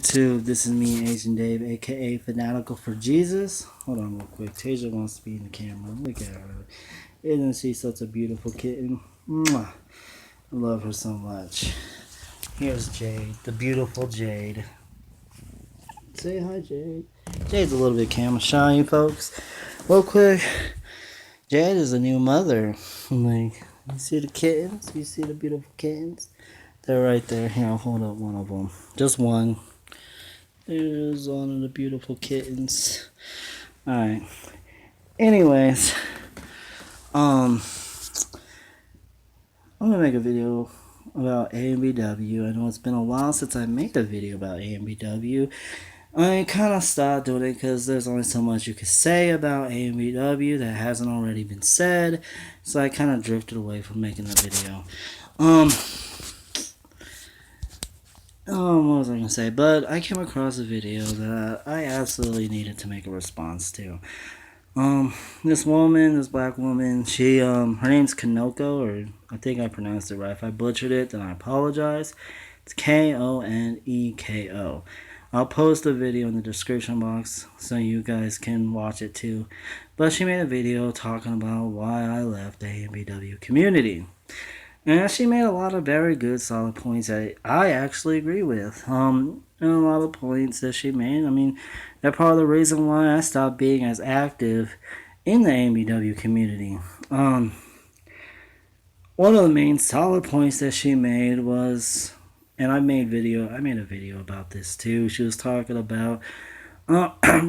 YouTube, this is me, Asian Dave, aka Fanatical for Jesus. Hold on real quick. Tasia wants to be in the camera. Look at her. Isn't she such a beautiful kitten? Mwah. I love her so much. Here's Jade, the beautiful Jade. Say hi, Jade. Jade's a little bit camera shy, folks. Real quick, Jade is a new mother. Like, you see the kittens? You see the beautiful kittens? They're right there. Here, I'll hold up one of them. Just one. There's one of the beautiful kittens. Alright. Anyways, I'm gonna make a video about Ambw. I know it's been a while since I made a video about Ambw. I kind of stopped doing it because there's only so much you could say about Ambw that hasn't already been said. So I kind of drifted away from making the video. What was I gonna say? But I came across a video that I absolutely needed to make a response to. This black woman, she, her name's KONEKO, or I think I pronounced it right. If I butchered it, then I apologize. It's KONEKO. I'll post a video in the description box so you guys can watch it too. But she made a video talking about why I left the Ambw community. And she made a lot of very good, solid points that I actually agree with. And a lot of points that she made, I mean, they're part of the reason why I stopped being as active in the Ambw community. One of the main solid points that she made was, and I made a video about this too. She was talking about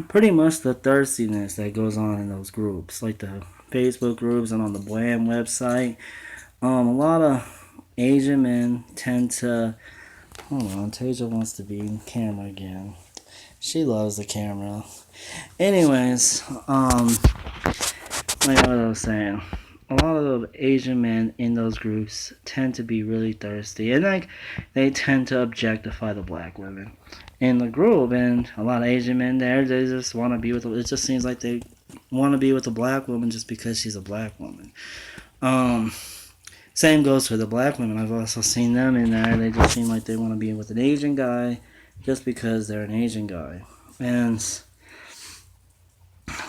pretty much the thirstiness that goes on in those groups, like the Facebook groups and on the Blam website. A lot of Asian men tend to... Hold on, Tasia wants to be in camera again. She loves the camera. Anyways, like what I was saying, a lot of the Asian men in those groups tend to be really thirsty, and like they tend to objectify the black women in the group, and a lot of Asian men there, they just want to be with. It just seems like they want to be with a black woman just because she's a black woman. Same goes for the black women. I've also seen them in there. They just seem like they want to be with an Asian guy just because they're an Asian guy. And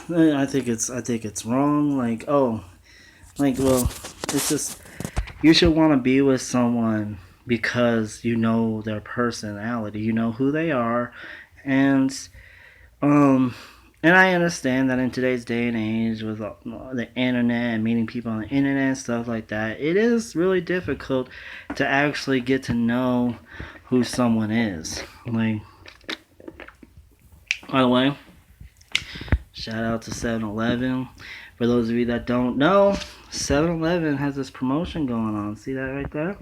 I think it's wrong. Well, it's just, you should want to be with someone because you know their personality, you know who they are, and I understand that in today's day and age with the internet and meeting people on the internet and stuff like that, it is really difficult to actually get to know who someone is. Like, by the way, shout out to 7-Eleven. For those of you that don't know, 7-Eleven has this promotion going on. See that right there?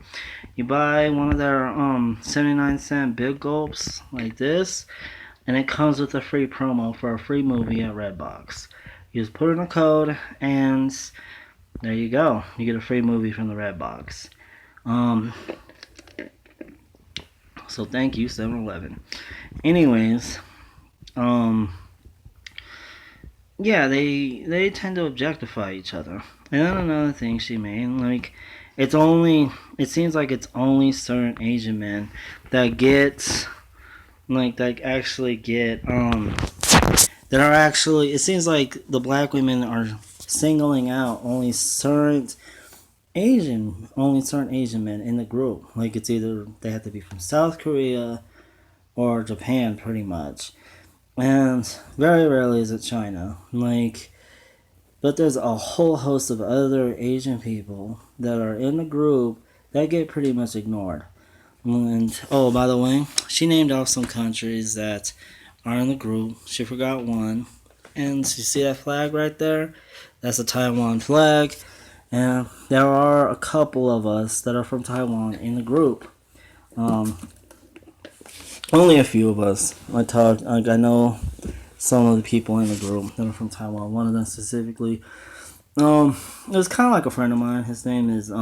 You buy one of their 79-cent Big Gulps like this, and it comes with a free promo for a free movie at Redbox. You just put in a code, and there you go. You get a free movie from the Redbox. So thank you, 7-Eleven. Anyways, yeah, they tend to objectify each other. And then another thing she made, like, it seems like it's only certain Asian men that get... that are actually, it seems like the black women are singling out only certain Asian men in the group. Like, it's either they have to be from South Korea or Japan, pretty much. And very rarely is it China. But there's a whole host of other Asian people that are in the group that get pretty much ignored. And, oh, by the way, she named off some countries that are in the group. She forgot one. And you see that flag right there? That's a Taiwan flag. And there are a couple of us that are from Taiwan in the group. Only a few of us. I know some of the people in the group that are from Taiwan. One of them specifically. It was kind of like a friend of mine. His name is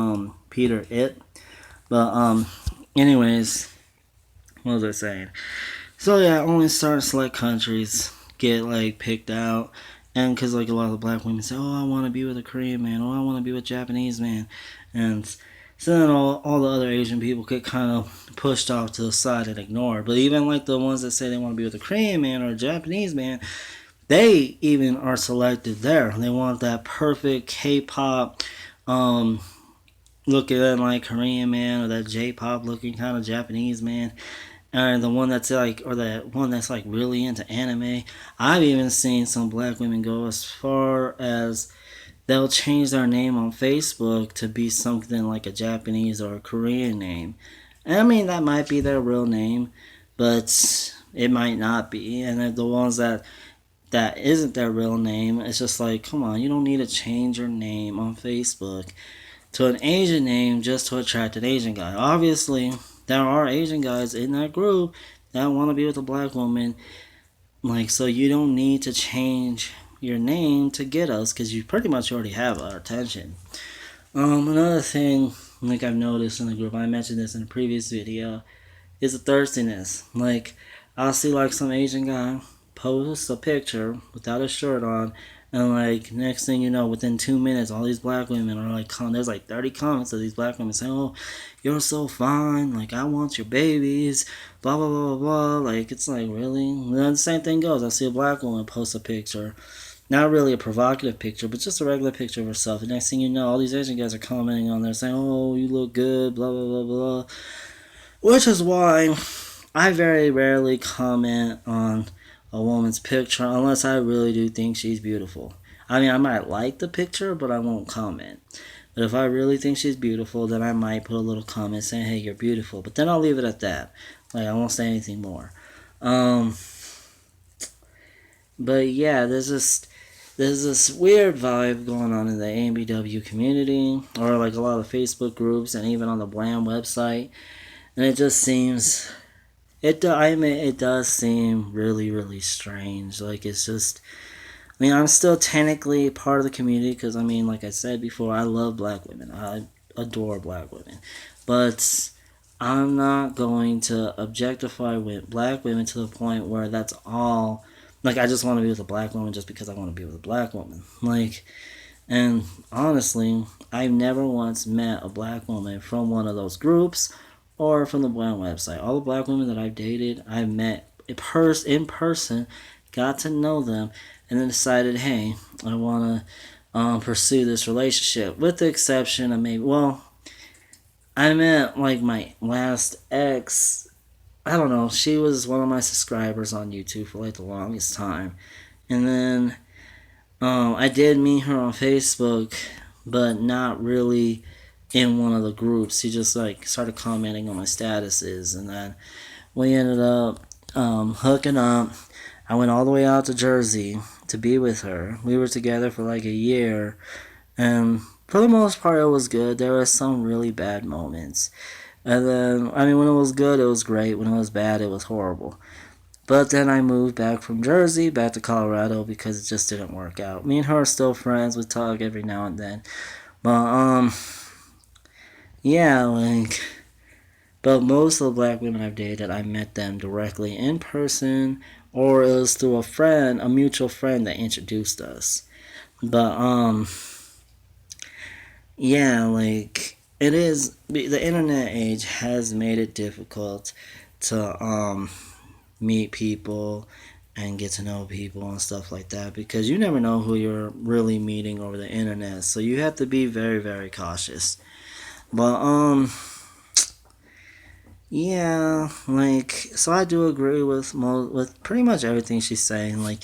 Peter It. But anyways, what was I saying? So yeah, only certain select countries get picked out, and because a lot of the black women say, "Oh, I want to be with a Korean man," "Oh, I want to be with a Japanese man," and So then all the other Asian people get kind of pushed off to the side and ignored. But even like the ones that say they want to be with a Korean man or a Japanese man, they even are selected there. They want that perfect K-pop looking like Korean man or that J-pop looking kind of Japanese man. Or the one that's like, or that one that's like really into anime. I've even seen some black women go as far as they'll change their name on Facebook to be something like a Japanese or a Korean name. And I mean, that might be their real name, but it might not be. And the ones that isn't their real name, it's just like, come on, you don't need to change your name on Facebook to an Asian name just to attract an Asian guy. Obviously, there are Asian guys in that group that want to be with a black woman. Like, so you don't need to change your name to get us because you pretty much already have our attention. Another thing, like I've noticed in the group, I mentioned this in a previous video, is the thirstiness. Like, I'll see like some Asian guy post a picture without a shirt on, and like next thing you know, within 2 minutes, all these black women are like, there's like 30 comments of these black women saying, "Oh, you're so fine. Like, I want your babies." Blah blah blah blah blah. Like, it's like, really. And then the same thing goes. I see a black woman post a picture, not really a provocative picture, but just a regular picture of herself. The next thing you know, all these Asian guys are commenting on there saying, "Oh, you look good." Blah blah blah blah. Which is why I very rarely comment on a woman's picture unless I really do think she's beautiful. I mean, I might like the picture, but I won't comment. But if I really think she's beautiful, then I might put a little comment saying, "Hey, you're beautiful." But then I'll leave it at that. Like, I won't say anything more. Um, but yeah, there's this weird vibe going on in the Ambw community, or like a lot of Facebook groups, and even on the Blam website, and it just seems I mean, it does seem really, really strange. Like, it's just, I mean, I'm still technically part of the community because, I mean, like I said before, I love black women. I adore black women. But I'm not going to objectify black women to the point where that's all. Like, I just want to be with a black woman just because I want to be with a black woman. Like, and honestly, I've never once met a black woman from one of those groups or from the Brown website. All the black women that I've dated, I've met in person, got to know them, and then decided, hey, I want to pursue this relationship. With the exception of maybe, well, I met like my last ex. I don't know. She was one of my subscribers on YouTube for like the longest time, and then I did meet her on Facebook, but not really in one of the groups. She just like started commenting on my statuses, and then we ended up hooking up. I went all the way out to Jersey to be with her. We were together for like a year, and for the most part, it was good. There were some really bad moments, and then I mean, when it was good, it was great. When it was bad, it was horrible. But then I moved back from Jersey back to Colorado because it just didn't work out. Me and her are still friends. We talk every now and then, but yeah, like, but most of the black women I've dated, I met them directly in person, or it was through a friend, a mutual friend that introduced us. But yeah, like, it is, the internet age has made it difficult to meet people and get to know people and stuff like that because you never know who you're really meeting over the internet. So you have to be very, very cautious. But yeah, like, so I do agree with pretty much everything she's saying. Like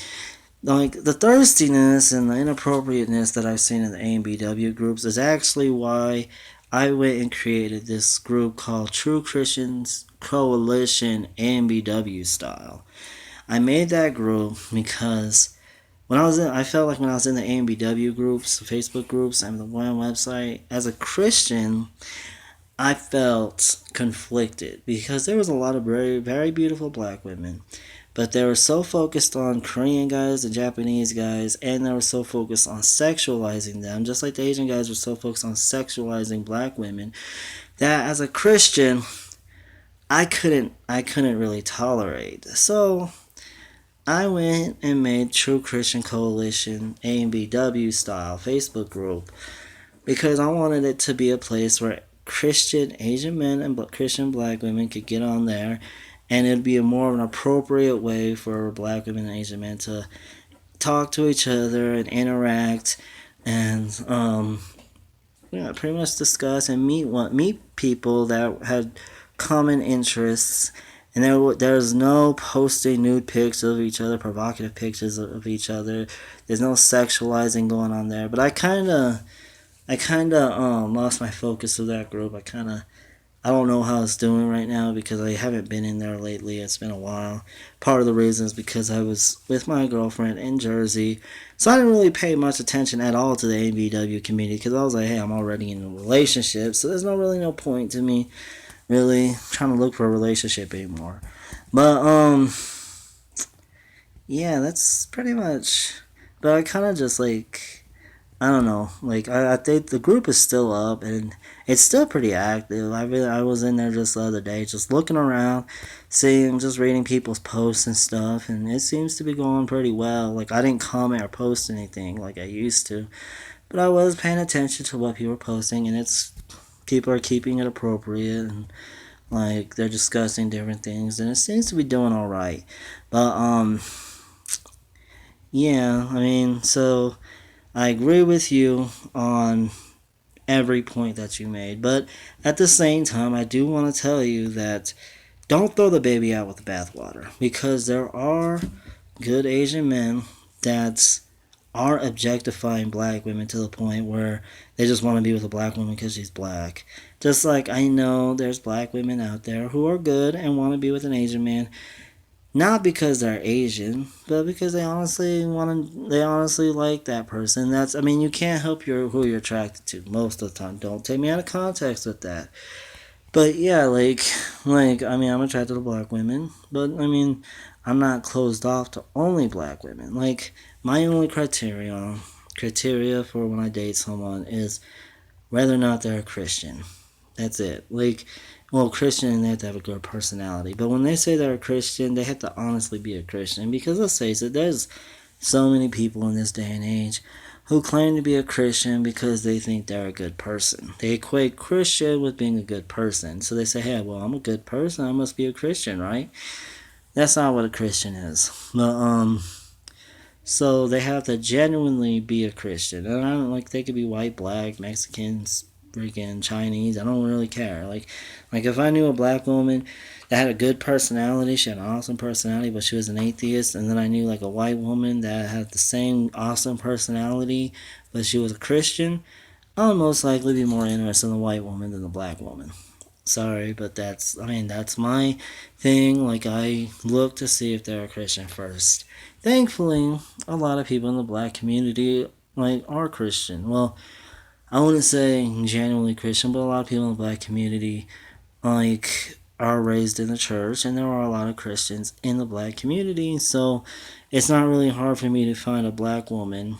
the thirstiness and the inappropriateness that I've seen in the AMBW groups is actually why I went and created this group called True Christians Coalition AMBW style. I made that group because I felt like when I was in the AMBW groups, Facebook groups, and the one website, as a Christian, I felt conflicted because there was a lot of very, very beautiful black women, but they were so focused on Korean guys and Japanese guys, and they were so focused on sexualizing them, just like the Asian guys were so focused on sexualizing black women, that as a Christian, I couldn't really tolerate. So I went and made True Christian Coalition AMBW style Facebook group because I wanted it to be a place where Christian Asian men and Christian black women could get on there, and it'd be a more of an appropriate way for black women and Asian men to talk to each other and interact, and pretty much discuss and meet people that had common interests. And there's no posting nude pics of each other, provocative pictures of each other. There's no sexualizing going on there. But I kind of lost my focus of that group. I don't know how it's doing right now because I haven't been in there lately. It's been a while. Part of the reason is because I was with my girlfriend in Jersey, so I didn't really pay much attention at all to the ABW community because I was like, hey, I'm already in a relationship, so there's no point to me really trying to look for a relationship anymore. But yeah, that's pretty much. But I kind of just like, I don't know. Like I think the group is still up and it's still pretty active. I was in there just the other day, just looking around, just reading people's posts and stuff, and it seems to be going pretty well. Like I didn't comment or post anything like I used to, but I was paying attention to what people were posting, and people are keeping it appropriate and like they're discussing different things, and it seems to be doing all right. But yeah, I mean, so I agree with you on every point that you made, but at the same time, I do want to tell you that don't throw the baby out with the bathwater because there are good Asian men that are objectifying black women to the point where they just want to be with a black woman because she's black. Just like I know there's black women out there who are good and want to be with an Asian man, not because they're Asian, but because they honestly like that person. I mean, you can't help who you're attracted to most of the time. Don't take me out of context with that. But yeah, I mean, I'm attracted to black women, but I mean, I'm not closed off to only black women. Like, my only criteria for when I date someone is whether or not they're a Christian. That's it. Like, well, Christian, they have to have a good personality. But when they say they're a Christian, they have to honestly be a Christian. Because let's face it, there's so many people in this day and age who claim to be a Christian because they think they're a good person. They equate Christian with being a good person. So they say, hey, well, I'm a good person, I must be a Christian, right? That's not what a Christian is. But, so they have to genuinely be a Christian. And I don't like they could be white, black, Mexicans, freaking Chinese. I don't really care. Like if I knew a black woman that had a good personality, she had an awesome personality, but she was an atheist, and then I knew like a white woman that had the same awesome personality, but she was a Christian, I would most likely be more interested in the white woman than the black woman. Sorry, but that's my thing. Like, I look to see if they're a Christian first. Thankfully, a lot of people in the black community, like, are Christian. Well, I wouldn't say genuinely Christian, but a lot of people in the black community, like, are raised in the church, and there are a lot of Christians in the black community, so it's not really hard for me to find a black woman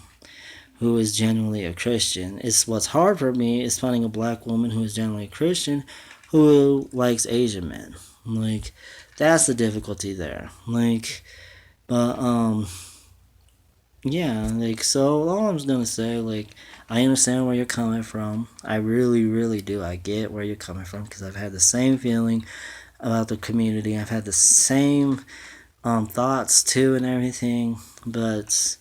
who is genuinely a Christian. What's hard for me is finding a black woman who is genuinely a Christian who likes Asian men. Like, that's the difficulty there. Like, but yeah, like, so all I'm just gonna say, like, I understand where you're coming from. I really, really do. I get where you're coming from because I've had the same feeling about the community. I've had the same thoughts too and everything, but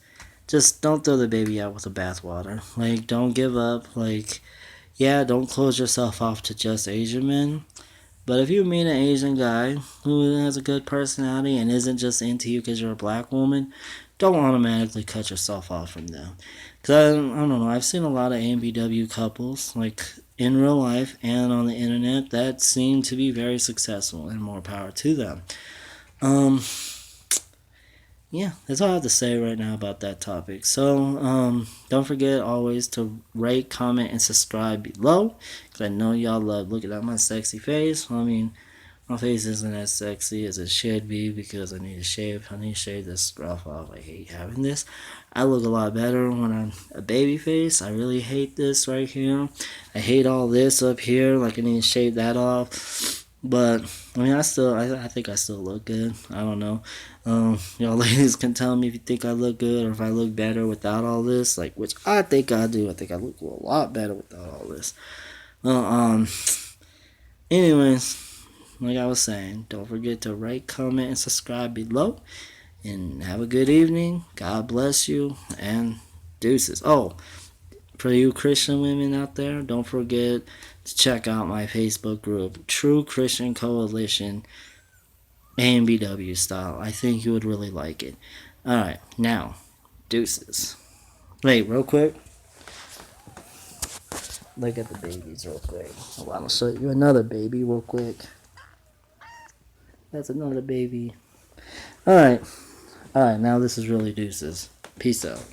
just don't throw the baby out with the bathwater. Like, don't give up. Like, yeah, don't close yourself off to just Asian men. But if you meet an Asian guy who has a good personality and isn't just into you because you're a black woman, don't automatically cut yourself off from them. Because I don't know, I've seen a lot of AMBW couples, like in real life and on the internet, that seem to be very successful, and more power to them. Yeah, that's all I have to say right now about that topic. So, don't forget always to rate, comment, and subscribe below. Because I know y'all love looking at my sexy face. I mean, my face isn't as sexy as it should be because I need to shave. I need to shave this scruff off. I hate having this. I look a lot better when I'm a baby face. I really hate this right here. I hate all this up here. Like, I need to shave that off. But, I mean, I think I still look good. I don't know. Y'all ladies can tell me if you think I look good or if I look better without all this. Like, which I think I do. I think I look a lot better without all this. Well, anyways, like I was saying, don't forget to rate, comment, and subscribe below. And have a good evening. God bless you. And deuces. Oh, for you Christian women out there, don't forget to check out my Facebook group, True Christian Coalition, Ambw style. I think you would really like it. Alright, now, deuces. Wait, real quick. Look at the babies real quick. Oh, I'll show you another baby real quick. That's another baby. Alright. Alright, now this is really deuces. Peace out.